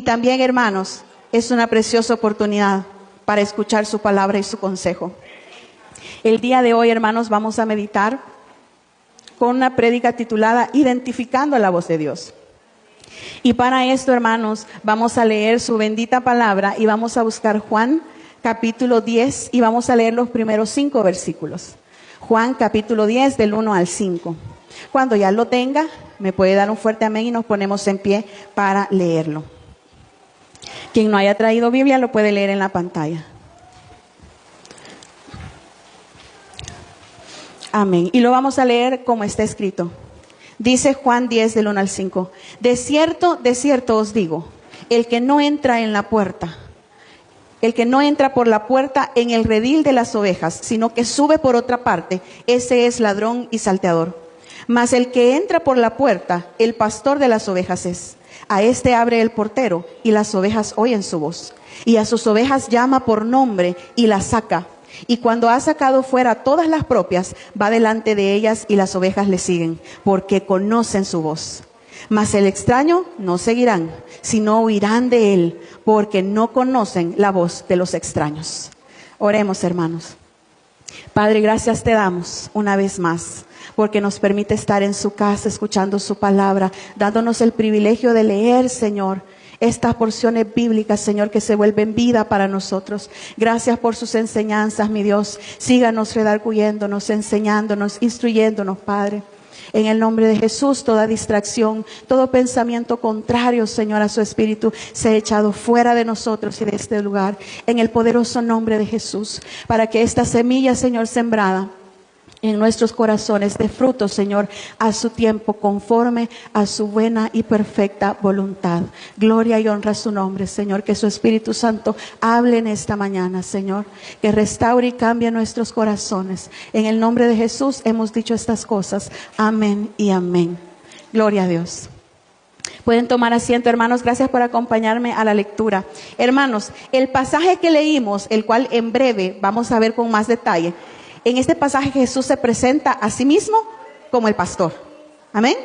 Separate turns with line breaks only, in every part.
también, hermanos, es una preciosa oportunidad para escuchar su palabra y su consejo. El día de hoy, hermanos, vamos a meditar con una prédica titulada Identificando la voz de Dios. Y para esto, hermanos, vamos a leer su bendita palabra y vamos a buscar Juan capítulo 10 y vamos a leer los primeros 5 versículos. Juan capítulo 10 del 1 al 5. Cuando ya lo tenga, me puede dar un fuerte amén y nos ponemos en pie para leerlo. Quien no haya traído Biblia lo puede leer en la pantalla. Amén. Y lo vamos a leer como está escrito. Dice Juan 10 del 1 al 5. De cierto os digo, el que no entra por la puerta en el redil de las ovejas, sino que sube por otra parte, ese es ladrón y salteador. Mas el que entra por la puerta, el pastor de las ovejas es. A este abre el portero, y las ovejas oyen su voz. Y a sus ovejas llama por nombre, y las saca. Y cuando ha sacado fuera todas las propias, va delante de ellas, y las ovejas le siguen, porque conocen su voz. Mas el extraño no seguirán, sino huirán de él, porque no conocen la voz de los extraños. Oremos, hermanos. Padre, gracias te damos una vez más, porque nos permite estar en su casa escuchando su palabra, dándonos el privilegio de leer, Señor, estas porciones bíblicas, Señor, que se vuelven vida para nosotros. Gracias por sus enseñanzas, mi Dios. Síganos redarguyéndonos, enseñándonos, instruyéndonos, Padre. En el nombre de Jesús, toda distracción, todo pensamiento contrario, Señor, a su espíritu, se ha echado fuera de nosotros y de este lugar. En el poderoso nombre de Jesús, para que esta semilla, Señor, sembrada en nuestros corazones de fruto, Señor, a su tiempo, conforme a su buena y perfecta voluntad. Gloria y honra a su nombre, Señor. Que su Espíritu Santo hable en esta mañana, Señor. Que restaure y cambie nuestros corazones. En el nombre de Jesús hemos dicho estas cosas. Amén y amén. Gloria a Dios. Pueden tomar asiento, hermanos. Gracias por acompañarme a la lectura. Hermanos, el pasaje que leímos, el cual en breve vamos a ver con más detalle. En este pasaje Jesús se presenta a sí mismo como el pastor. Amén.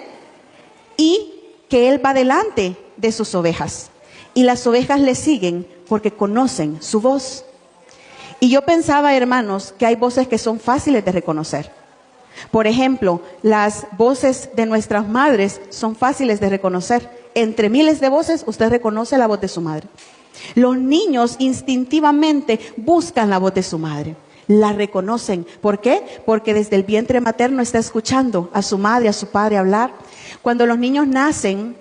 Y que Él va delante de sus ovejas. Y las ovejas le siguen porque conocen su voz. Y yo pensaba, hermanos, que hay voces que son fáciles de reconocer. Por ejemplo, las voces de nuestras madres son fáciles de reconocer. Entre miles de voces, usted reconoce la voz de su madre. Los niños instintivamente buscan la voz de su madre. La reconocen. ¿Por qué? Porque desde el vientre materno está escuchando a su madre, a su padre hablar. Cuando los niños nacen,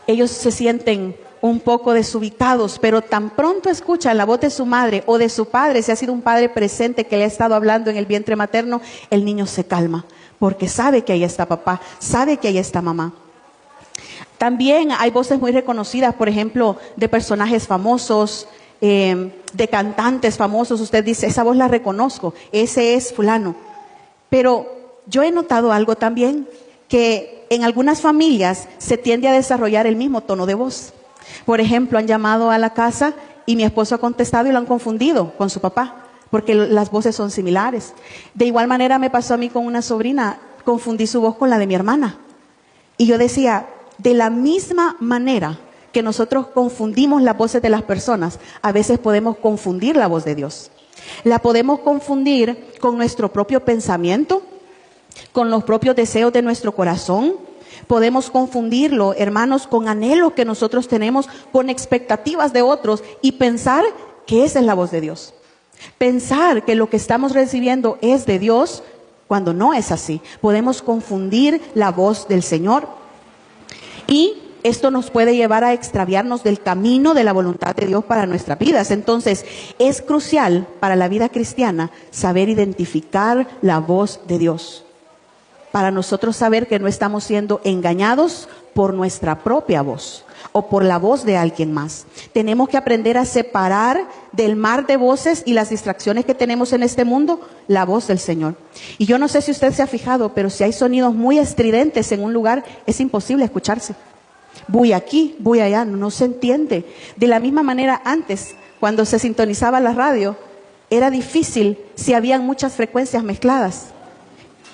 ellos se sienten un poco desubicados, pero tan pronto escuchan la voz de su madre o de su padre, si ha sido un padre presente que le ha estado hablando en el vientre materno, el niño se calma, porque sabe que ahí está papá, sabe que ahí está mamá. También hay voces muy reconocidas, por ejemplo, de personajes famosos, de cantantes famosos. Usted dice, esa voz la reconozco, ese es fulano. Pero yo he notado algo también, que en algunas familias se tiende a desarrollar el mismo tono de voz. Por ejemplo, han llamado a la casa y mi esposo ha contestado y lo han confundido con su papá, porque las voces son similares. De igual manera me pasó a mí con una sobrina, confundí su voz con la de mi hermana. Y yo decía, de la misma manera que nosotros confundimos las voces de las personas, a veces podemos confundir la voz de Dios. La podemos confundir con nuestro propio pensamiento, con los propios deseos de nuestro corazón. Podemos confundirlo, hermanos, con anhelos que nosotros tenemos, con expectativas de otros y pensar que esa es la voz de Dios. Pensar que lo que estamos recibiendo es de Dios cuando no es así. Podemos confundir la voz del Señor y esto nos puede llevar a extraviarnos del camino de la voluntad de Dios para nuestras vidas. Entonces, es crucial para la vida cristiana saber identificar la voz de Dios. Para nosotros saber que no estamos siendo engañados por nuestra propia voz o por la voz de alguien más. Tenemos que aprender a separar del mar de voces y las distracciones que tenemos en este mundo, la voz del Señor. Y yo no sé si usted se ha fijado, pero si hay sonidos muy estridentes en un lugar, es imposible escucharse. Voy aquí, voy allá, no se entiende. De la misma manera antes, cuando se sintonizaba la radio, era difícil si habían muchas frecuencias mezcladas.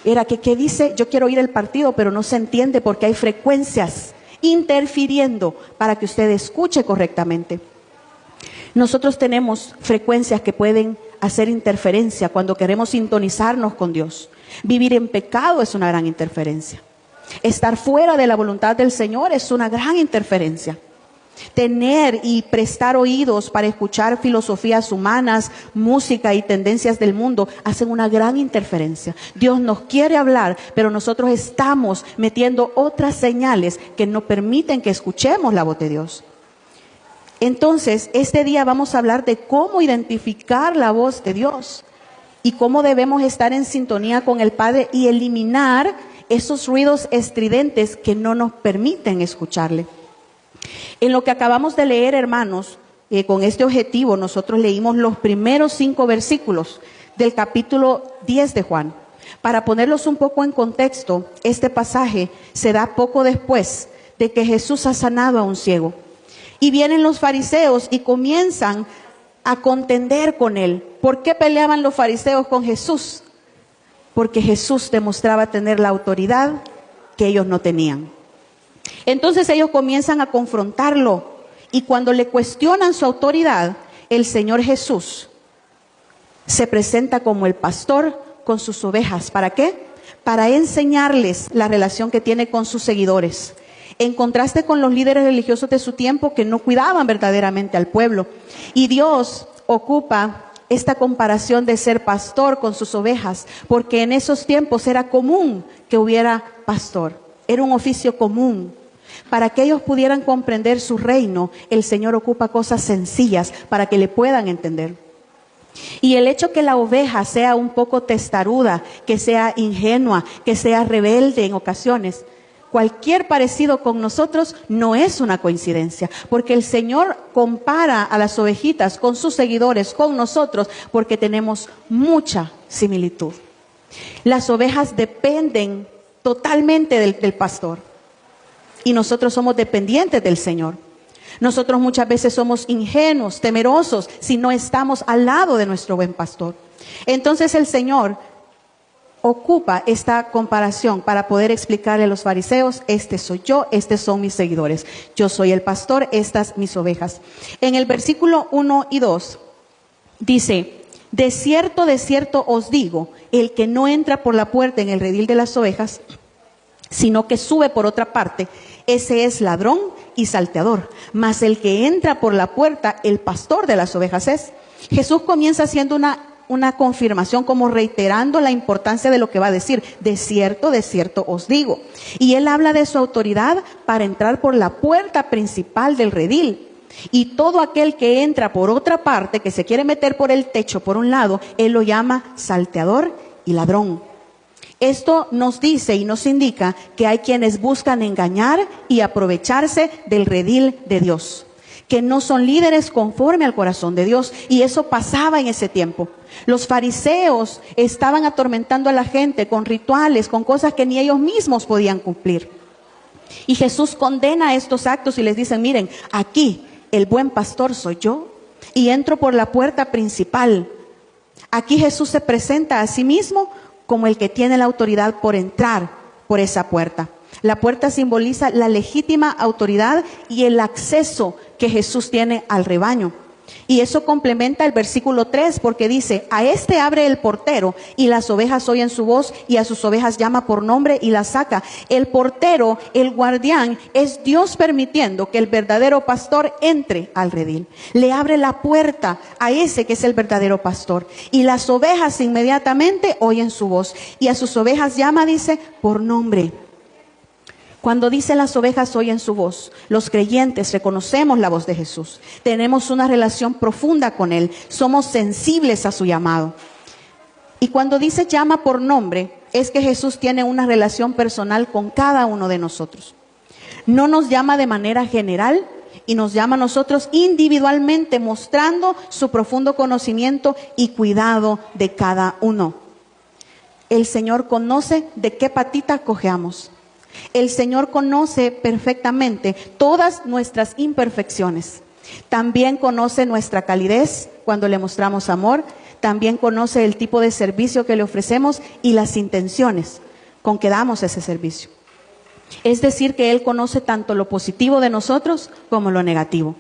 Era que, ¿qué dice? Yo quiero oír el partido, pero no se entiende porque hay frecuencias interfiriendo para que usted escuche correctamente. Nosotros tenemos frecuencias que pueden hacer interferencia cuando queremos sintonizarnos con Dios. Vivir en pecado es una gran interferencia. Estar fuera de la voluntad del Señor es una gran interferencia. Tener y prestar oídos para escuchar filosofías humanas, música y tendencias del mundo hacen una gran interferencia. Dios nos quiere hablar, pero nosotros estamos metiendo otras señales que no permiten que escuchemos la voz de Dios. Entonces, este día vamos a hablar de cómo identificar la voz de Dios y cómo debemos estar en sintonía con el Padre y eliminar esos ruidos estridentes que no nos permiten escucharle. En lo que acabamos de leer, hermanos, con este objetivo, nosotros leímos los primeros 5 versículos del capítulo 10 de Juan. Para ponerlos un poco en contexto, este pasaje se da poco después de que Jesús ha sanado a un ciego. Y vienen los fariseos y comienzan a contender con él. ¿Por qué peleaban los fariseos con Jesús? Porque Jesús demostraba tener la autoridad que ellos no tenían. Entonces ellos comienzan a confrontarlo y cuando le cuestionan su autoridad, el Señor Jesús se presenta como el pastor con sus ovejas. ¿Para qué? Para enseñarles la relación que tiene con sus seguidores. En contraste con los líderes religiosos de su tiempo que no cuidaban verdaderamente al pueblo. Y Dios ocupa esta comparación de ser pastor con sus ovejas, porque en esos tiempos era común que hubiera pastor. Era un oficio común. Para que ellos pudieran comprender su reino, el Señor ocupa cosas sencillas para que le puedan entender. Y el hecho que la oveja sea un poco testaruda, que sea ingenua, que sea rebelde en ocasiones, cualquier parecido con nosotros no es una coincidencia, porque el Señor compara a las ovejitas con sus seguidores, con nosotros, porque tenemos mucha similitud. Las ovejas dependen totalmente del pastor y nosotros somos dependientes del Señor. Nosotros muchas veces somos ingenuos, temerosos, si no estamos al lado de nuestro buen pastor. Entonces el Señor ocupa esta comparación para poder explicarle a los fariseos: este soy yo, estos son mis seguidores. Yo soy el pastor, estas mis ovejas. En el versículo 1 y 2 dice: de cierto os digo, el que no entra por la puerta en el redil de las ovejas, sino que sube por otra parte, ese es ladrón y salteador. Mas el que entra por la puerta, el pastor de las ovejas es. Jesús comienza haciendo una confirmación, como reiterando la importancia de lo que va a decir. De cierto os digo. Y él habla de su autoridad para entrar por la puerta principal del redil. Y todo aquel que entra por otra parte, que se quiere meter por el techo por un lado, él lo llama salteador y ladrón. Esto nos dice y nos indica que hay quienes buscan engañar y aprovecharse del redil de Dios, que no son líderes conforme al corazón de Dios. Y eso pasaba en ese tiempo. Los fariseos estaban atormentando a la gente con rituales, con cosas que ni ellos mismos podían cumplir. Y Jesús condena estos actos y les dice: miren, aquí el buen pastor soy yo y entro por la puerta principal. Aquí Jesús se presenta a sí mismo como el que tiene la autoridad por entrar por esa puerta. La puerta simboliza la legítima autoridad y el acceso que Jesús tiene al rebaño. Y eso complementa el versículo 3, porque dice: a este abre el portero y las ovejas oyen su voz y a sus ovejas llama por nombre y las saca. El portero, el guardián, es Dios permitiendo que el verdadero pastor entre al redil. Le abre la puerta a ese que es el verdadero pastor. Y las ovejas inmediatamente oyen su voz y a sus ovejas llama, dice, por nombre. Cuando dice las ovejas oyen su voz, los creyentes reconocemos la voz de Jesús. Tenemos una relación profunda con Él. Somos sensibles a su llamado. Y cuando dice llama por nombre, es que Jesús tiene una relación personal con cada uno de nosotros. No nos llama de manera general y nos llama a nosotros individualmente, mostrando su profundo conocimiento y cuidado de cada uno. El Señor conoce de qué patita cojeamos. El Señor conoce perfectamente todas nuestras imperfecciones. También conoce nuestra calidez cuando le mostramos amor. También conoce el tipo de servicio que le ofrecemos y las intenciones con que damos ese servicio. Es decir, que Él conoce tanto lo positivo de nosotros como lo negativo.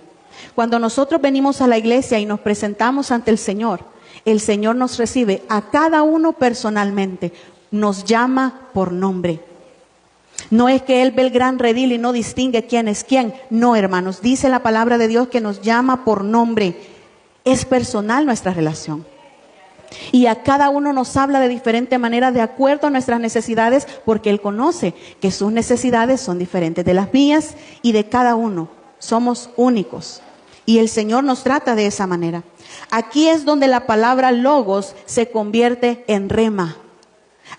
Cuando nosotros venimos a la iglesia y nos presentamos ante el Señor nos recibe a cada uno personalmente, nos llama por nombre. No es que Él ve el gran redil y no distingue quién es quién. No, hermanos, dice la palabra de Dios que nos llama por nombre. Es personal nuestra relación. Y a cada uno nos habla de diferente manera de acuerdo a nuestras necesidades, porque Él conoce que sus necesidades son diferentes de las mías y de cada uno. Somos únicos. Y el Señor nos trata de esa manera. Aquí es donde la palabra logos se convierte en rema.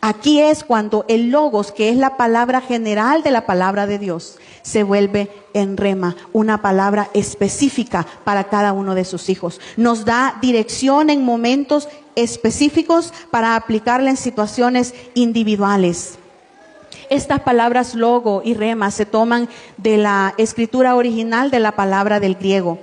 Aquí es cuando el logos, que es la palabra general de la palabra de Dios, se vuelve en rema, una palabra específica para cada uno de sus hijos. Nos da dirección en momentos específicos para aplicarla en situaciones individuales. Estas palabras logo y rema se toman de la escritura original de la palabra del griego.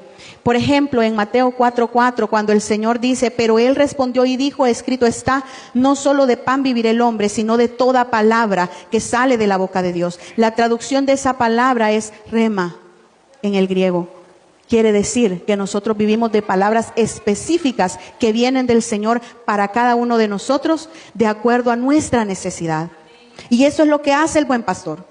Por ejemplo, en Mateo 4:4, cuando el Señor dice, pero Él respondió y dijo, escrito está, no solo de pan vivirá el hombre, sino de toda palabra que sale de la boca de Dios. La traducción de esa palabra es rema en el griego. Quiere decir que nosotros vivimos de palabras específicas que vienen del Señor para cada uno de nosotros de acuerdo a nuestra necesidad. Y eso es lo que hace el buen pastor.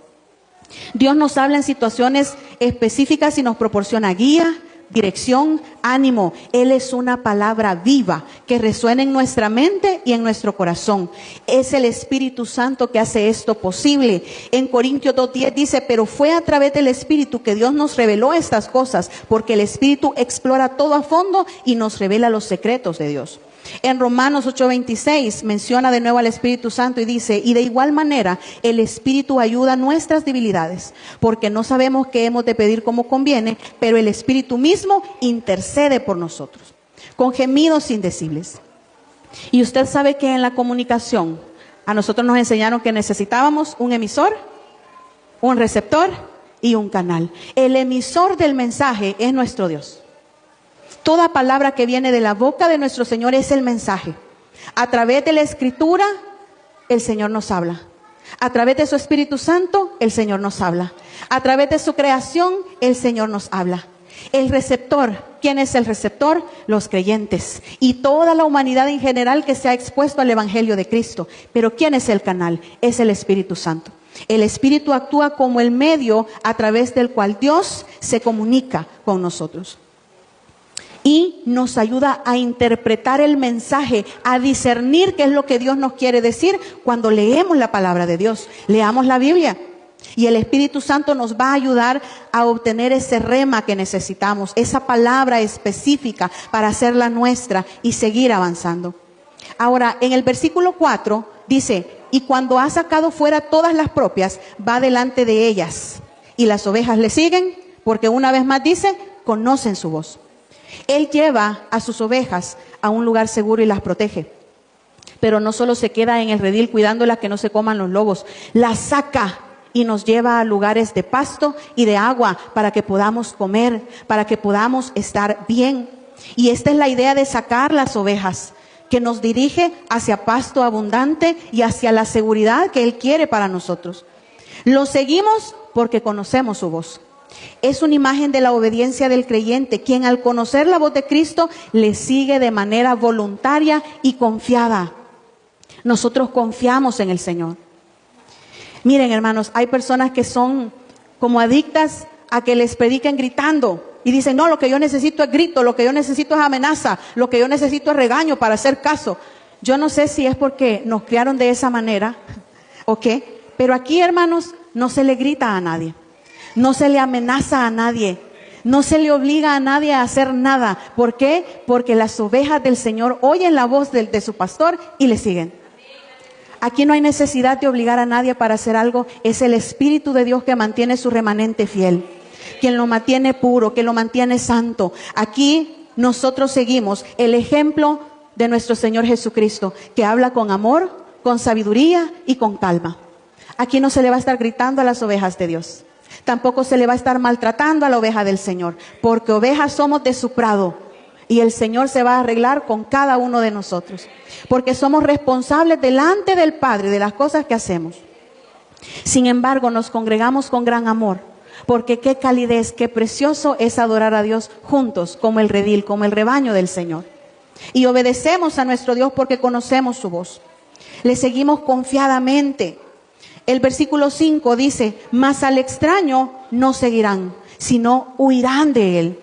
Dios nos habla en situaciones específicas y nos proporciona guía, dirección, ánimo. Él es una palabra viva que resuena en nuestra mente y en nuestro corazón. Es el Espíritu Santo que hace esto posible. En Corintios 2:10 dice, pero fue a través del Espíritu que Dios nos reveló estas cosas, porque el Espíritu explora todo a fondo y nos revela los secretos de Dios. En Romanos 8:26 menciona de nuevo al Espíritu Santo y dice, y de igual manera el Espíritu ayuda nuestras debilidades, porque no sabemos qué hemos de pedir como conviene, pero el Espíritu mismo intercede por nosotros, con gemidos indecibles. Y usted sabe que en la comunicación, a nosotros nos enseñaron que necesitábamos un emisor, un receptor y un canal. El emisor del mensaje es nuestro Dios. Toda palabra que viene de la boca de nuestro Señor es el mensaje. A través de la Escritura, el Señor nos habla. A través de su Espíritu Santo, el Señor nos habla. A través de su creación, el Señor nos habla. El receptor, ¿quién es el receptor? Los creyentes y toda la humanidad en general que se ha expuesto al Evangelio de Cristo. Pero ¿quién es el canal? Es el Espíritu Santo. El Espíritu actúa como el medio a través del cual Dios se comunica con nosotros. Y nos ayuda a interpretar el mensaje, a discernir qué es lo que Dios nos quiere decir cuando leemos la palabra de Dios. Leamos la Biblia y el Espíritu Santo nos va a ayudar a obtener ese rema que necesitamos, esa palabra específica para hacerla nuestra y seguir avanzando. Ahora, en el versículo 4 dice, y cuando ha sacado fuera todas las propias, va delante de ellas y las ovejas le siguen, porque una vez más dice, conocen su voz. Él lleva a sus ovejas a un lugar seguro y las protege. Pero no solo se queda en el redil cuidándolas que no se coman los lobos. Las saca y nos lleva a lugares de pasto y de agua para que podamos comer, para que podamos estar bien. Y esta es la idea de sacar las ovejas, que nos dirige hacia pasto abundante y hacia la seguridad que Él quiere para nosotros. Lo seguimos porque conocemos su voz. Es una imagen de la obediencia del creyente, quien al conocer la voz de Cristo le sigue de manera voluntaria y confiada. Nosotros confiamos en el Señor. Miren, hermanos, hay personas que son como adictas a que les prediquen gritando y dicen, no, lo que yo necesito es grito, lo que yo necesito es amenaza, lo que yo necesito es regaño para hacer caso. Yo no sé si es porque nos criaron de esa manera o qué, pero aquí, hermanos, no se le grita a nadie. No se le amenaza a nadie, no se le obliga a nadie a hacer nada. ¿Por qué? Porque las ovejas del Señor oyen la voz de su pastor y le siguen. Aquí no hay necesidad de obligar a nadie para hacer algo. Es el Espíritu de Dios que mantiene su remanente fiel, quien lo mantiene puro, que lo mantiene santo. Aquí nosotros seguimos el ejemplo de nuestro Señor Jesucristo, que habla con amor, con sabiduría y con calma. Aquí no se le va a estar gritando a las ovejas de Dios. Tampoco se le va a estar maltratando a la oveja del Señor, porque ovejas somos de su prado y el Señor se va a arreglar con cada uno de nosotros, porque somos responsables delante del Padre de las cosas que hacemos. Sin embargo, nos congregamos con gran amor, porque qué calidez, qué precioso es adorar a Dios juntos, como el redil, como el rebaño del Señor. Y obedecemos a nuestro Dios porque conocemos su voz. Le seguimos confiadamente. El versículo 5 dice, mas al extraño no seguirán, sino huirán de él,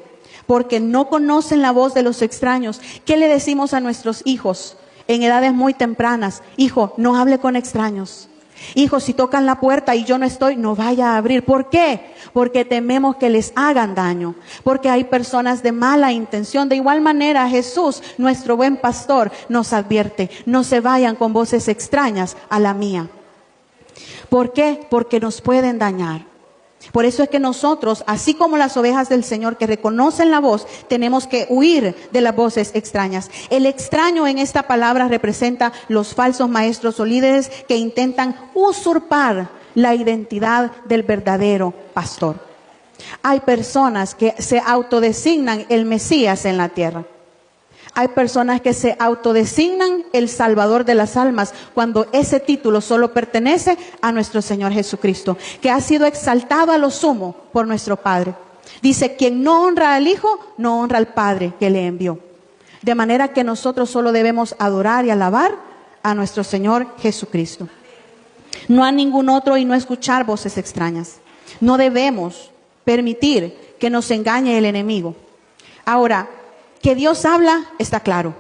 porque no conocen la voz de los extraños. ¿Qué le decimos a nuestros hijos en edades muy tempranas? Hijo, no hable con extraños. Hijo, si tocan la puerta y yo no estoy, no vaya a abrir. ¿Por qué? Porque tememos que les hagan daño, porque hay personas de mala intención. De igual manera, Jesús, nuestro buen pastor, nos advierte, no se vayan con voces extrañas a la mía. ¿Por qué? Porque nos pueden dañar. Por eso es que nosotros, así como las ovejas del Señor que reconocen la voz, tenemos que huir de las voces extrañas. El extraño en esta palabra representa los falsos maestros o líderes que intentan usurpar la identidad del verdadero pastor. Hay personas que se autodesignan el Mesías en la tierra. Hay personas que se autodesignan el Salvador de las almas, cuando ese título solo pertenece a nuestro Señor Jesucristo, que ha sido exaltado a lo sumo por nuestro Padre. Dice, quien no honra al Hijo, no honra al Padre que le envió. De manera que nosotros solo debemos adorar y alabar a nuestro Señor Jesucristo. No a ningún otro y no escuchar voces extrañas. No debemos permitir que nos engañe el enemigo. Ahora, que Dios habla, está claro.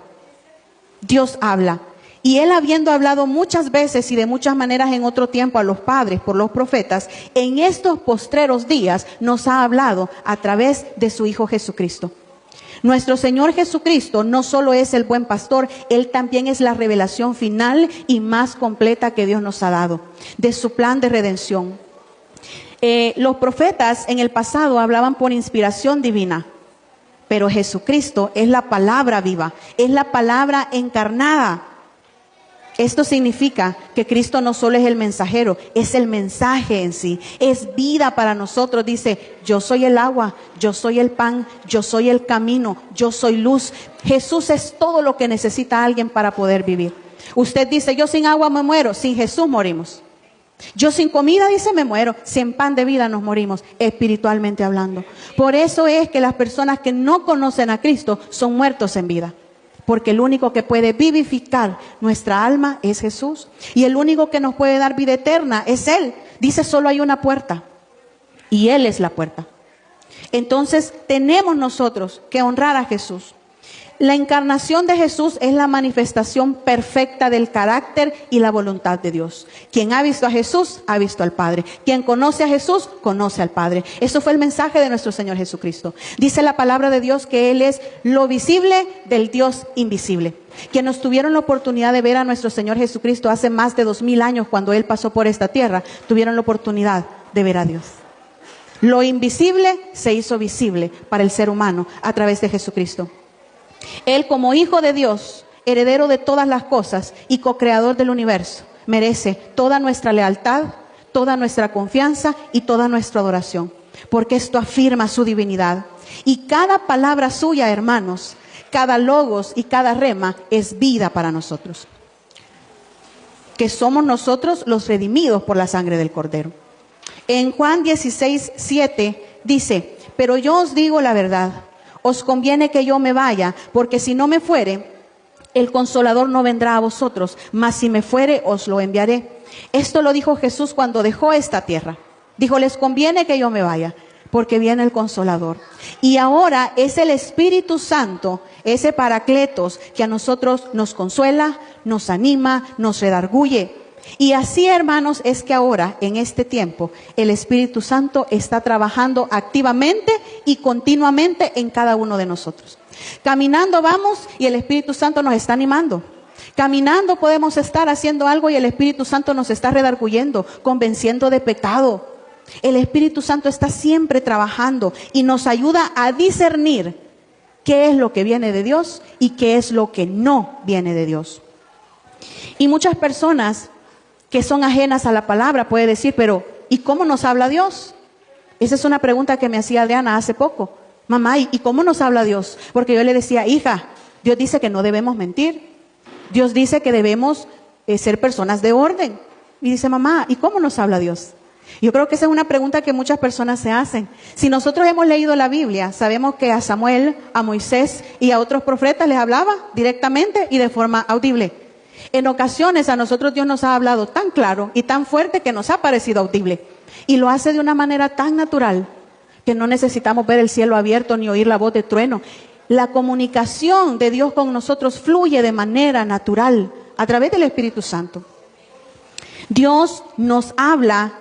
Dios habla. Y Él, habiendo hablado muchas veces y de muchas maneras en otro tiempo a los padres por los profetas, en estos postreros días nos ha hablado a través de su Hijo Jesucristo. Nuestro Señor Jesucristo no solo es el buen pastor, Él también es la revelación final y más completa que Dios nos ha dado, de su plan de redención. Los profetas en el pasado hablaban por inspiración divina. Pero Jesucristo es la palabra viva, es la palabra encarnada. Esto significa que Cristo no solo es el mensajero, es el mensaje en sí, es vida para nosotros. Dice, yo soy el agua, yo soy el pan, yo soy el camino, yo soy luz. Jesús es todo lo que necesita alguien para poder vivir. Usted dice, yo sin agua me muero, sin Jesús morimos. Yo sin comida, dice, me muero. Sin pan de vida nos morimos, espiritualmente hablando. Por eso es que las personas que no conocen a Cristo son muertos en vida. Porque el único que puede vivificar nuestra alma es Jesús. Y el único que nos puede dar vida eterna es Él. Dice, solo hay una puerta. Y Él es la puerta. Entonces tenemos nosotros que honrar a Jesús. La encarnación de Jesús es la manifestación perfecta del carácter y la voluntad de Dios. Quien ha visto a Jesús, ha visto al Padre. Quien conoce a Jesús, conoce al Padre. Eso fue el mensaje de nuestro Señor Jesucristo. Dice la palabra de Dios que Él es lo visible del Dios invisible. Quienes tuvieron la oportunidad de ver a nuestro Señor Jesucristo hace más de 2000 años, cuando Él pasó por esta tierra, tuvieron la oportunidad de ver a Dios. Lo invisible se hizo visible para el ser humano a través de Jesucristo. Él, como Hijo de Dios, heredero de todas las cosas y co-creador del universo, merece toda nuestra lealtad, toda nuestra confianza y toda nuestra adoración, porque esto afirma su divinidad. Y cada palabra suya, hermanos, cada logos y cada rema es vida para nosotros, que somos nosotros los redimidos por la sangre del Cordero. En Juan 16:7 dice, pero yo os digo la verdad, os conviene que yo me vaya, porque si no me fuere, el Consolador no vendrá a vosotros, mas si me fuere, os lo enviaré. Esto lo dijo Jesús cuando dejó esta tierra. Dijo, les conviene que yo me vaya, porque viene el Consolador. Y ahora es el Espíritu Santo, ese Paracletos, que a nosotros nos consuela, nos anima, nos redarguye. Y así, hermanos, es que ahora, en este tiempo, el Espíritu Santo está trabajando activamente y continuamente en cada uno de nosotros. Caminando vamos y el Espíritu Santo nos está animando. Caminando podemos estar haciendo algo y el Espíritu Santo nos está redarguyendo, convenciendo de pecado. El Espíritu Santo está siempre trabajando y nos ayuda a discernir qué es lo que viene de Dios y qué es lo que no viene de Dios. Y muchas personas que son ajenas a la palabra pueden decir, pero ¿y cómo nos habla Dios? Esa es una pregunta que me hacía Adriana hace poco. Mamá, ¿y cómo nos habla Dios? Porque yo le decía, hija, Dios dice que no debemos mentir. Dios dice que debemos ser personas de orden. Y dice, mamá, ¿y cómo nos habla Dios? Yo creo que esa es una pregunta que muchas personas se hacen. Si nosotros hemos leído la Biblia, sabemos que a Samuel, a Moisés y a otros profetas les hablaba directamente y de forma audible. En ocasiones a nosotros Dios nos ha hablado tan claro y tan fuerte que nos ha parecido audible. Y lo hace de una manera tan natural que no necesitamos ver el cielo abierto ni oír la voz de trueno. La comunicación de Dios con nosotros fluye de manera natural a través del Espíritu Santo. Dios nos habla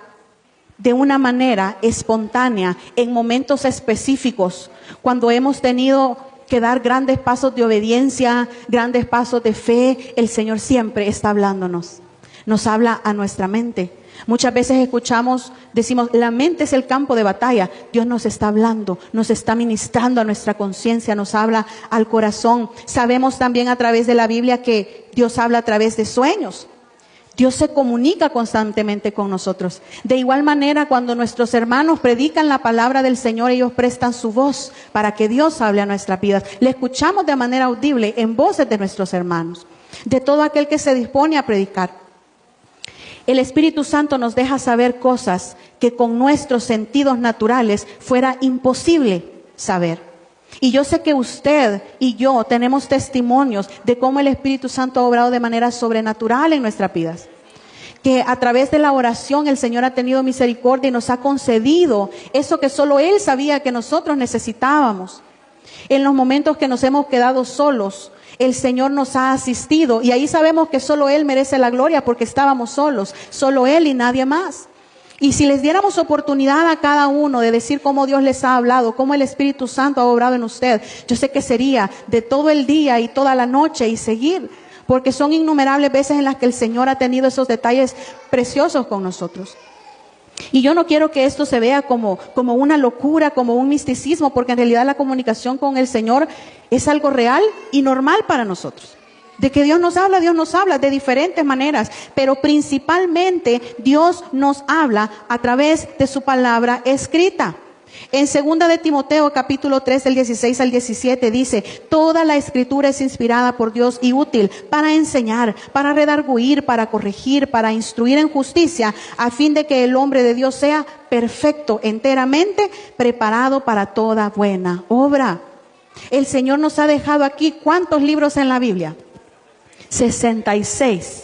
de una manera espontánea en momentos específicos, cuando hemos tenido que dar grandes pasos de obediencia, grandes pasos de fe. El Señor siempre está hablándonos, nos habla a nuestra mente. Muchas veces escuchamos, decimos, la mente es el campo de batalla. Dios nos está hablando, nos está ministrando a nuestra conciencia, nos habla al corazón. Sabemos también a través de la Biblia que Dios habla a través de sueños. Dios se comunica constantemente con nosotros. De igual manera, cuando nuestros hermanos predican la palabra del Señor, ellos prestan su voz para que Dios hable a nuestras vidas. Le escuchamos de manera audible en voces de nuestros hermanos, de todo aquel que se dispone a predicar. El Espíritu Santo nos deja saber cosas que con nuestros sentidos naturales fuera imposible saber. Y yo sé que usted y yo tenemos testimonios de cómo el Espíritu Santo ha obrado de manera sobrenatural en nuestras vidas. Que a través de la oración el Señor ha tenido misericordia y nos ha concedido eso que solo Él sabía que nosotros necesitábamos. En los momentos que nos hemos quedado solos, el Señor nos ha asistido y ahí sabemos que solo Él merece la gloria porque estábamos solos, solo Él y nadie más. Y si les diéramos oportunidad a cada uno de decir cómo Dios les ha hablado, cómo el Espíritu Santo ha obrado en usted, yo sé que sería de todo el día y toda la noche y seguir, porque son innumerables veces en las que el Señor ha tenido esos detalles preciosos con nosotros. Y yo no quiero que esto se vea como una locura, como un misticismo, porque en realidad la comunicación con el Señor es algo real y normal para nosotros. De que Dios nos habla de diferentes maneras, pero principalmente Dios nos habla a través de su palabra escrita. En 2 de Timoteo capítulo 3 del 16 al 17 dice, toda la escritura es inspirada por Dios y útil para enseñar, para redarguir, para corregir, para instruir en justicia, a fin de que el hombre de Dios sea perfecto, enteramente preparado para toda buena obra. El Señor nos ha dejado aquí, ¿cuántos libros en la Biblia? 66,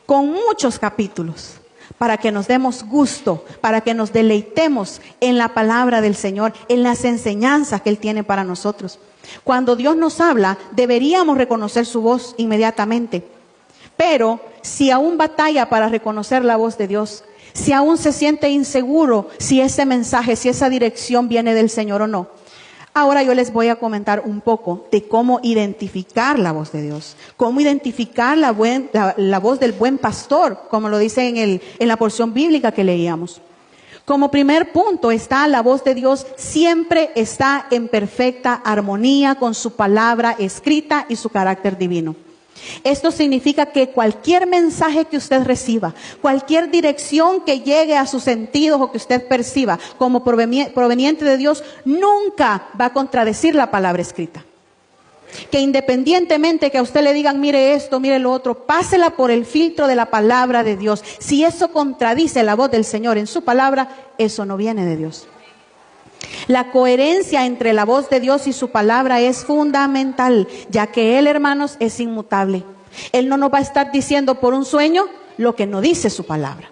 con muchos capítulos, para que nos demos gusto, para que nos deleitemos en la palabra del Señor, en las enseñanzas que Él tiene para nosotros. Cuando Dios nos habla, deberíamos reconocer su voz inmediatamente. Pero si aún batalla para reconocer la voz de Dios, si aún se siente inseguro si ese mensaje, si esa dirección viene del Señor o no, ahora yo les voy a comentar un poco de cómo identificar la voz de Dios, cómo identificar la voz del buen pastor, como lo dice en la porción bíblica que leíamos. Como primer punto está la voz de Dios siempre está en perfecta armonía con su palabra escrita y su carácter divino. Esto significa que cualquier mensaje que usted reciba, cualquier dirección que llegue a sus sentidos o que usted perciba como proveniente de Dios, nunca va a contradecir la palabra escrita. Que independientemente que a usted le digan, mire esto, mire lo otro, pásela por el filtro de la palabra de Dios. Si eso contradice la voz del Señor en su palabra, eso no viene de Dios. La coherencia entre la voz de Dios y su palabra es fundamental, ya que Él, hermanos, es inmutable. Él no nos va a estar diciendo por un sueño lo que no dice su palabra,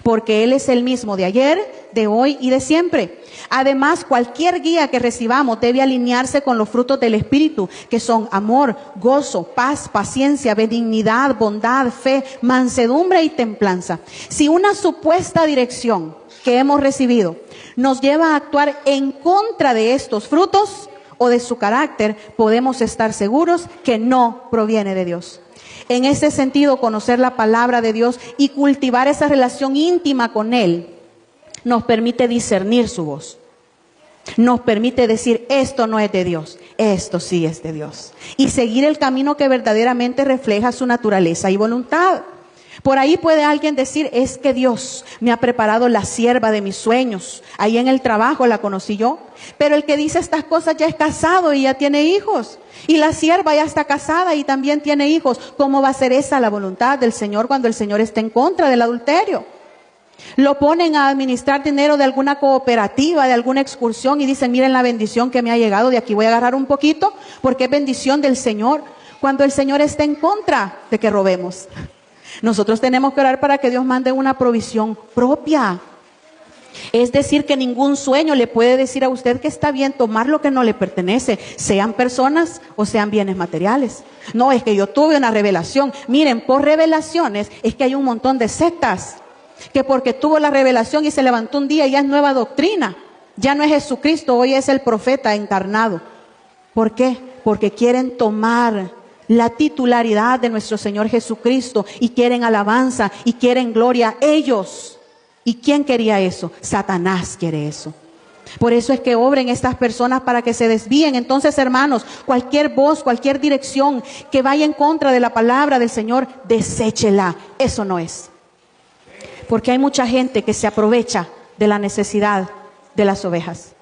porque Él es el mismo de ayer, de hoy y de siempre. Además, cualquier guía que recibamos debe alinearse con los frutos del Espíritu, que son amor, gozo, paz, paciencia, benignidad, bondad, fe, mansedumbre y templanza. Si una supuesta dirección que hemos recibido nos lleva a actuar en contra de estos frutos o de su carácter, podemos estar seguros que no proviene de Dios. En este sentido, conocer la palabra de Dios y cultivar esa relación íntima con Él nos permite discernir su voz. Nos permite decir, esto no es de Dios, esto sí es de Dios. Y seguir el camino que verdaderamente refleja su naturaleza y voluntad. Por ahí puede alguien decir, es que Dios me ha preparado la sierva de mis sueños. Ahí en el trabajo la conocí yo. Pero el que dice estas cosas ya es casado y ya tiene hijos. Y la sierva ya está casada y también tiene hijos. ¿Cómo va a ser esa la voluntad del Señor cuando el Señor está en contra del adulterio? Lo ponen a administrar dinero de alguna cooperativa, de alguna excursión y dicen, miren la bendición que me ha llegado, de aquí voy a agarrar un poquito porque es bendición del Señor. Cuando el Señor está en contra de que robemos. Nosotros tenemos que orar para que Dios mande una provisión propia. Es decir, que ningún sueño le puede decir a usted que está bien tomar lo que no le pertenece, sean personas o sean bienes materiales. No, es que yo tuve una revelación. Miren, por revelaciones es que hay un montón de sectas, que porque tuvo la revelación y se levantó un día ya es nueva doctrina. Ya no es Jesucristo, hoy es el profeta encarnado. ¿Por qué? Porque quieren tomar la titularidad de nuestro Señor Jesucristo y quieren alabanza y quieren gloria ellos. ¿Y quién quería eso? Satanás quiere eso. Por eso es que obren estas personas para que se desvíen. Entonces, hermanos, cualquier voz, cualquier dirección que vaya en contra de la palabra del Señor, deséchela. Eso no es. Porque hay mucha gente que se aprovecha de la necesidad de las ovejas.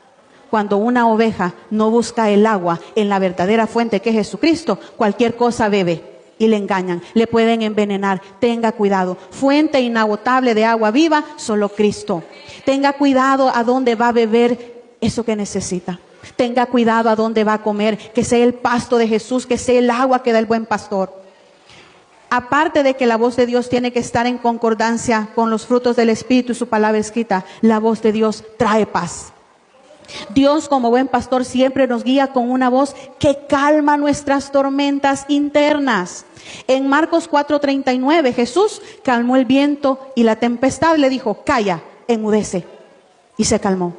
Cuando una oveja no busca el agua en la verdadera fuente que es Jesucristo, cualquier cosa bebe y le engañan, le pueden envenenar. Tenga cuidado. Fuente inagotable de agua viva, solo Cristo. Tenga cuidado a dónde va a beber eso que necesita. Tenga cuidado a dónde va a comer, que sea el pasto de Jesús, que sea el agua que da el buen pastor. Aparte de que la voz de Dios tiene que estar en concordancia con los frutos del Espíritu y su palabra escrita, la voz de Dios trae paz. Dios como buen pastor siempre nos guía con una voz que calma nuestras tormentas internas. En Marcos 4:39 Jesús calmó el viento y la tempestad, le dijo, calla, enmudece, y se calmó.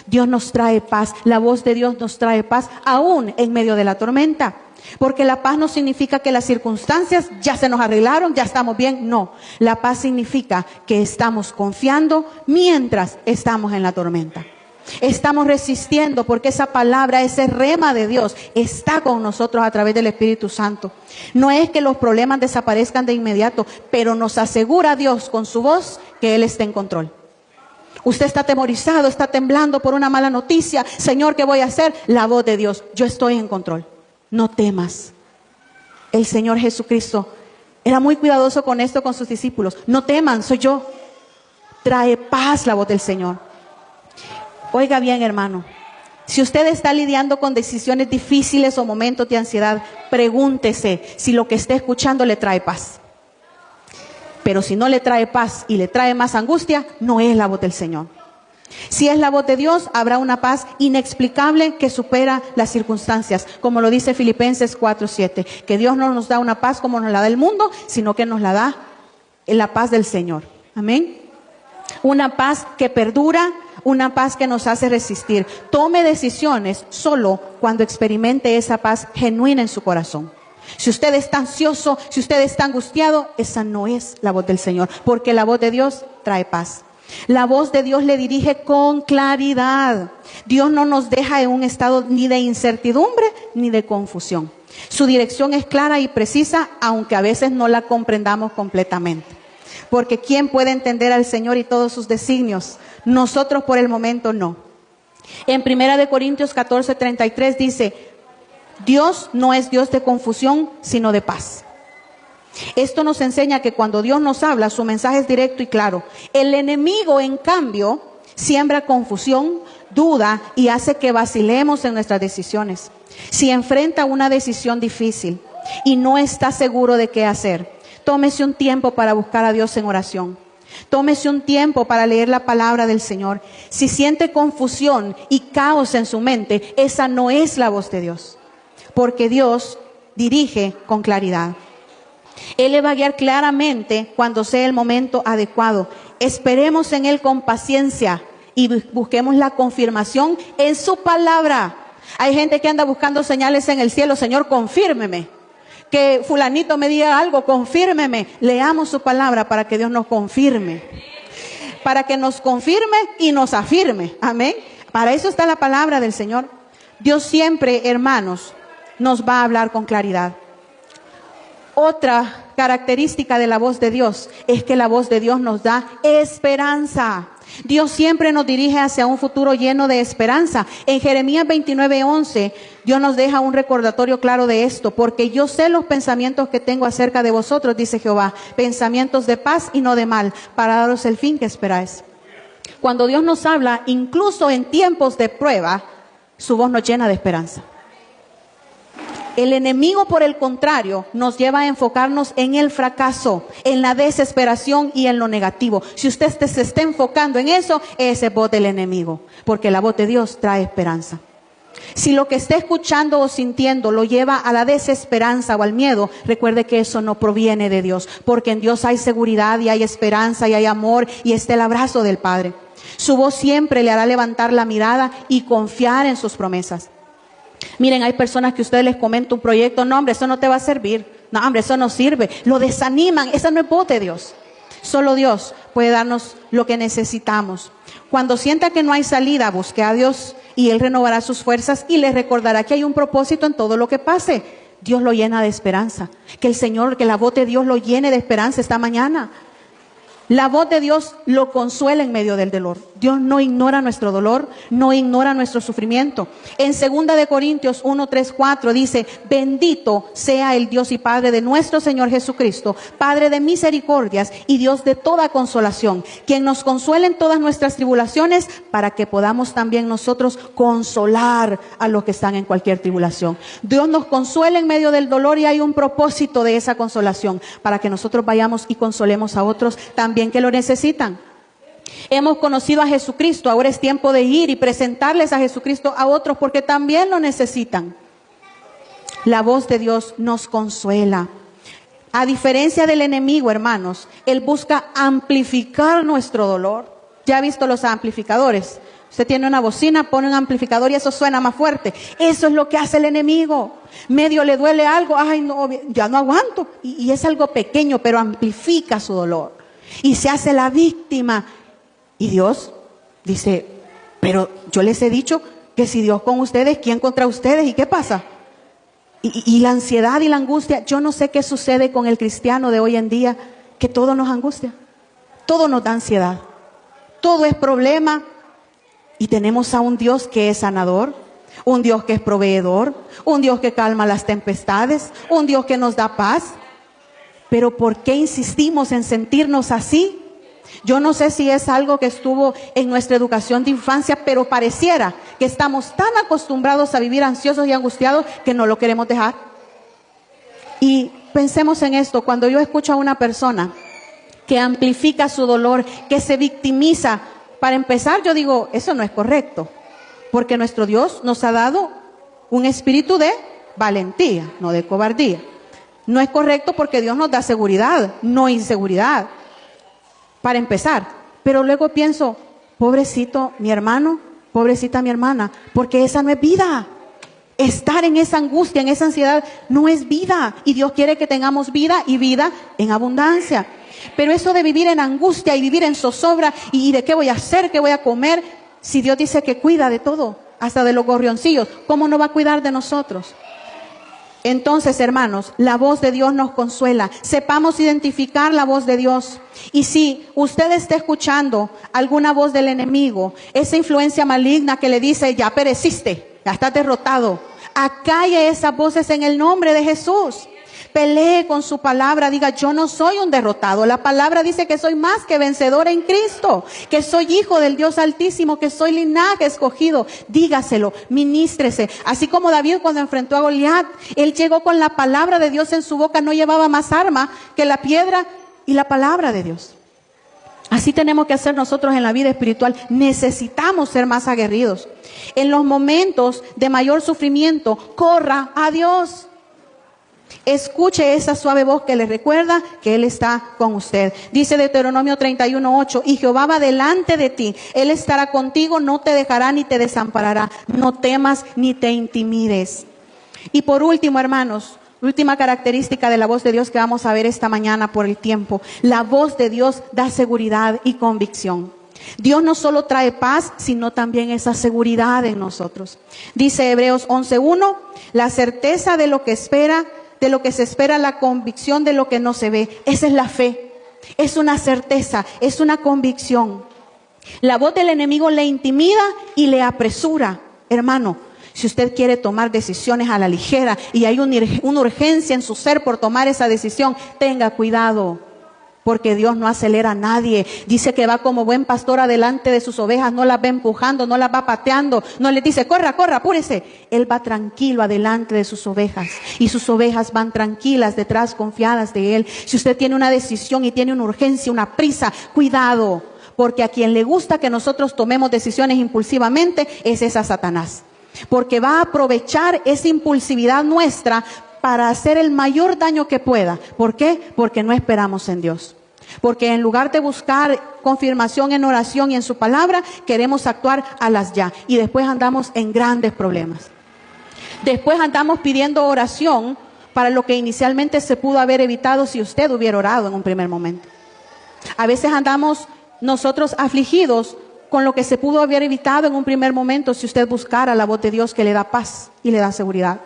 Dios nos trae paz, la voz de Dios nos trae paz aún en medio de la tormenta. Porque la paz no significa que las circunstancias ya se nos arreglaron, ya estamos bien. No, la paz significa que estamos confiando mientras estamos en la tormenta. Estamos resistiendo porque esa palabra, ese rema de Dios está con nosotros a través del Espíritu Santo. No es que los problemas desaparezcan de inmediato, pero nos asegura Dios con su voz que Él está en control. Usted está atemorizado, está temblando por una mala noticia. Señor, ¿qué voy a hacer? La voz de Dios, yo estoy en control. No temas. El Señor Jesucristo era muy cuidadoso con esto con sus discípulos. No teman, soy yo. Trae paz la voz del Señor. Oiga bien, hermano, si usted está lidiando con decisiones difíciles o momentos de ansiedad, pregúntese si lo que esté escuchando le trae paz. Pero si no le trae paz y le trae más angustia, no es la voz del Señor. Si es la voz de Dios, habrá una paz inexplicable que supera las circunstancias, como lo dice Filipenses 4:7, que Dios no nos da una paz como nos la da el mundo, sino que nos la da en la paz del Señor. Amén. Una paz que perdura, una paz que nos hace resistir. Tome decisiones solo cuando experimente esa paz genuina en su corazón. Si usted está ansioso, si usted está angustiado, esa no es la voz del Señor, porque la voz de Dios trae paz. La voz de Dios le dirige con claridad. Dios no nos deja en un estado ni de incertidumbre ni de confusión. Su dirección es clara y precisa, aunque a veces no la comprendamos completamente. Porque ¿quién puede entender al Señor y todos sus designios? Nosotros por el momento no. En 1 Corintios 14:33 dice, Dios no es Dios de confusión, sino de paz. Esto nos enseña que cuando Dios nos habla, su mensaje es directo y claro. El enemigo, en cambio, siembra confusión, duda y hace que vacilemos en nuestras decisiones. Si enfrenta una decisión difícil y no está seguro de qué hacer, tómese un tiempo para buscar a Dios en oración. Tómese un tiempo para leer la palabra del Señor. Si siente confusión y caos en su mente, esa no es la voz de Dios. Porque Dios dirige con claridad. Él le va a guiar claramente cuando sea el momento adecuado. Esperemos en Él con paciencia y busquemos la confirmación en su palabra. Hay gente que anda buscando señales en el cielo. Señor, confírmeme. Que fulanito me diga algo, confírmeme. Leamos su palabra para que Dios nos confirme. Para que nos confirme y nos afirme. Amén. Para eso está la palabra del Señor. Dios siempre, hermanos, nos va a hablar con claridad. Otra característica de la voz de Dios es que la voz de Dios nos da esperanza. Dios siempre nos dirige hacia un futuro lleno de esperanza. En Jeremías 29:11, Dios nos deja un recordatorio claro de esto. Porque yo sé los pensamientos que tengo acerca de vosotros, dice Jehová, pensamientos de paz y no de mal, para daros el fin que esperáis. Cuando Dios nos habla, incluso en tiempos de prueba, su voz nos llena de esperanza. El enemigo, por el contrario, nos lleva a enfocarnos en el fracaso, en la desesperación y en lo negativo. Si usted se está enfocando en eso, ese es voz del enemigo, porque la voz de Dios trae esperanza. Si lo que está escuchando o sintiendo lo lleva a la desesperanza o al miedo, recuerde que eso no proviene de Dios, porque en Dios hay seguridad y hay esperanza y hay amor y está el abrazo del Padre. Su voz siempre le hará levantar la mirada y confiar en sus promesas. Miren, hay personas que ustedes les comentan un proyecto, no hombre, eso no te va a servir, no hombre, eso no sirve, lo desaniman, esa no es voz de Dios. Solo Dios puede darnos lo que necesitamos. Cuando sienta que no hay salida, busque a Dios y Él renovará sus fuerzas y le recordará que hay un propósito en todo lo que pase. Dios lo llena de esperanza. Que el Señor, que la voz de Dios lo llene de esperanza esta mañana. La voz de Dios lo consuela en medio del dolor. Dios no ignora nuestro dolor, no ignora nuestro sufrimiento. En 2 de Corintios 1, 3, 4 dice: bendito sea el Dios y Padre de nuestro Señor Jesucristo, Padre de misericordias y Dios de toda consolación, quien nos consuela en todas nuestras tribulaciones, para que podamos también nosotros consolar a los que están en cualquier tribulación. Dios nos consuela en medio del dolor y hay un propósito de esa consolación, para que nosotros vayamos y consolemos a otros también que lo necesitan. Hemos conocido a Jesucristo, ahora es tiempo de ir y presentarles a Jesucristo a otros porque también lo necesitan. La voz de Dios nos consuela. A diferencia del enemigo, hermanos, él busca amplificar nuestro dolor. ¿Ya ha visto los amplificadores? Usted tiene una bocina, pone un amplificador y eso suena más fuerte. Eso es lo que hace el enemigo. Medio le duele algo, ay no, ya no aguanto. Y es algo pequeño, pero amplifica su dolor. Y se hace la víctima. Y Dios dice: pero yo les he dicho que si Dios con ustedes, ¿quién contra ustedes? ¿Y qué pasa? Y la ansiedad y la angustia, yo no sé qué sucede con el cristiano de hoy en día, que todo nos angustia, todo nos da ansiedad, todo es problema. Y tenemos a un Dios que es sanador, un Dios que es proveedor, un Dios que calma las tempestades, un Dios que nos da paz. Pero ¿por qué insistimos en sentirnos así? Yo no sé si es algo que estuvo en nuestra educación de infancia, pero pareciera que estamos tan acostumbrados a vivir ansiosos y angustiados que no lo queremos dejar. Y pensemos en esto: cuando yo escucho a una persona que amplifica su dolor, que se victimiza, para empezar yo digo, eso no es correcto, porque nuestro Dios nos ha dado un espíritu de valentía, no de cobardía. No es correcto porque Dios nos da seguridad, no inseguridad, para empezar. Pero luego pienso, pobrecito mi hermano, pobrecita mi hermana, porque esa no es vida. Estar en esa angustia, en esa ansiedad, no es vida. Y Dios quiere que tengamos vida y vida en abundancia. Pero eso de vivir en angustia y vivir en zozobra y de qué voy a hacer, qué voy a comer, si Dios dice que cuida de todo, hasta de los gorrioncillos, ¿cómo no va a cuidar de nosotros? Entonces, hermanos, la voz de Dios nos consuela. Sepamos identificar la voz de Dios. Y si usted está escuchando alguna voz del enemigo, esa influencia maligna que le dice: ya pereciste, ya estás derrotado, acalle esas voces en el nombre de Jesús. Pelee con su palabra, diga: yo no soy un derrotado. La palabra dice que soy más que vencedor en Cristo, que soy hijo del Dios Altísimo, que soy linaje escogido. Dígaselo, ministrese. Así como David, cuando enfrentó a Goliat, él llegó con la palabra de Dios en su boca, no llevaba más arma que la piedra y la palabra de Dios. Así tenemos que hacer nosotros en la vida espiritual. Necesitamos ser más aguerridos. En los momentos de mayor sufrimiento, corra a Dios. Escuche esa suave voz que le recuerda que Él está con usted. Dice Deuteronomio 31:8: y Jehová va delante de ti, Él estará contigo, no te dejará ni te desamparará. No temas ni te intimides. Y por último, hermanos, última característica de la voz de Dios que vamos a ver esta mañana por el tiempo: la voz de Dios da seguridad y convicción. Dios no solo trae paz, sino también esa seguridad en nosotros. Dice Hebreos 11:1: la certeza de lo que espera, de lo que se espera, la convicción de lo que no se ve. Esa es la fe. Es una certeza, es una convicción. La voz del enemigo le intimida y le apresura. Hermano, si usted quiere tomar decisiones a la ligera y hay una urgencia en su ser por tomar esa decisión, tenga cuidado, porque Dios no acelera a nadie. Dice que va como buen pastor adelante de sus ovejas, no las va empujando, no las va pateando, no les dice, corra, corra, apúrese. Él va tranquilo adelante de sus ovejas y sus ovejas van tranquilas detrás, confiadas de Él. Si usted tiene una decisión y tiene una urgencia, una prisa, cuidado, porque a quien le gusta que nosotros tomemos decisiones impulsivamente es a Satanás. Porque va a aprovechar esa impulsividad nuestra para hacer el mayor daño que pueda. ¿Por qué? Porque no esperamos en Dios. Porque en lugar de buscar confirmación en oración y en su palabra, queremos actuar a las ya. Y después andamos en grandes problemas. Después andamos pidiendo oración para lo que inicialmente se pudo haber evitado si usted hubiera orado en un primer momento. A veces andamos nosotros afligidos con lo que se pudo haber evitado en un primer momento si usted buscara la voz de Dios que le da paz y le da seguridad.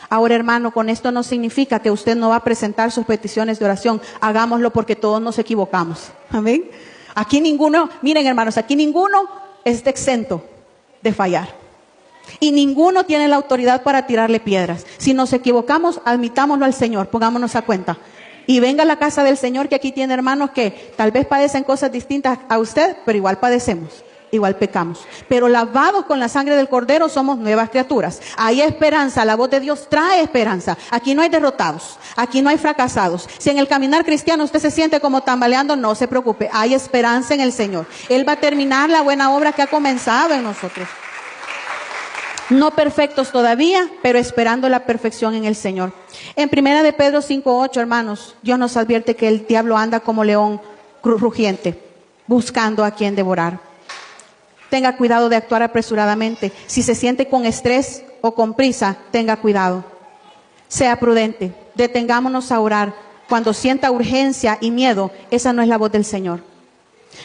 Ahora, hermano, con esto no significa que usted no va a presentar sus peticiones de oración. Hagámoslo porque todos nos equivocamos. Amén. Aquí ninguno, miren hermanos, aquí ninguno está exento de fallar. Y ninguno tiene la autoridad para tirarle piedras. Si nos equivocamos, admitámoslo al Señor, pongámonos a cuenta. Y venga a la casa del Señor, que aquí tiene hermanos que tal vez padecen cosas distintas a usted, pero igual padecemos, igual pecamos. Pero lavados con la sangre del Cordero somos nuevas criaturas. Hay esperanza, la voz de Dios trae esperanza. Aquí no hay derrotados, aquí no hay fracasados. Si en el caminar cristiano usted se siente como tambaleando, no se preocupe, hay esperanza en el Señor. Él va a terminar la buena obra que ha comenzado en nosotros. No perfectos todavía, pero esperando la perfección en el Señor. En 1 de Pedro 5:8, hermanos, Dios nos advierte que el diablo anda como león rugiente, buscando a quien devorar. Tenga cuidado de actuar apresuradamente. Si se siente con estrés o con prisa, tenga cuidado. Sea prudente. Detengámonos a orar. Cuando sienta urgencia y miedo, esa no es la voz del Señor.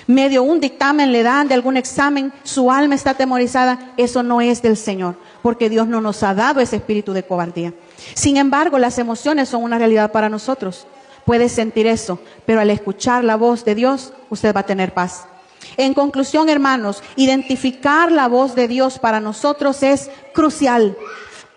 Medio un dictamen le dan de algún examen, su alma está atemorizada, eso no es del Señor, porque Dios no nos ha dado ese espíritu de cobardía. Sin embargo, las emociones son una realidad para nosotros. Puede sentir eso, pero al escuchar la voz de Dios, usted va a tener paz. En conclusión, hermanos, identificar la voz de Dios para nosotros es crucial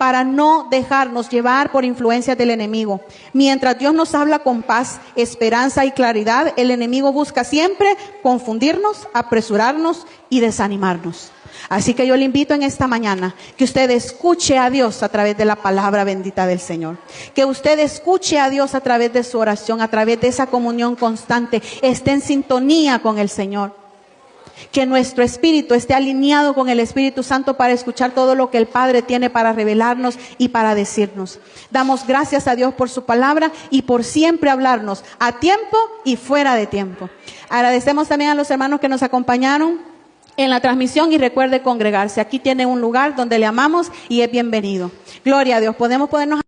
para no dejarnos llevar por influencias del enemigo. Mientras Dios nos habla con paz, esperanza y claridad, el enemigo busca siempre confundirnos, apresurarnos y desanimarnos. Así que yo le invito en esta mañana que usted escuche a Dios a través de la palabra bendita del Señor. Que usted escuche a Dios a través de su oración, a través de esa comunión constante. Esté en sintonía con el Señor. Que nuestro espíritu esté alineado con el Espíritu Santo para escuchar todo lo que el Padre tiene para revelarnos y para decirnos. Damos gracias a Dios por su palabra y por siempre hablarnos a tiempo y fuera de tiempo. Agradecemos también a los hermanos que nos acompañaron en la transmisión y recuerde congregarse. Aquí tiene un lugar donde le amamos y es bienvenido. Gloria a Dios. Podemos ponernos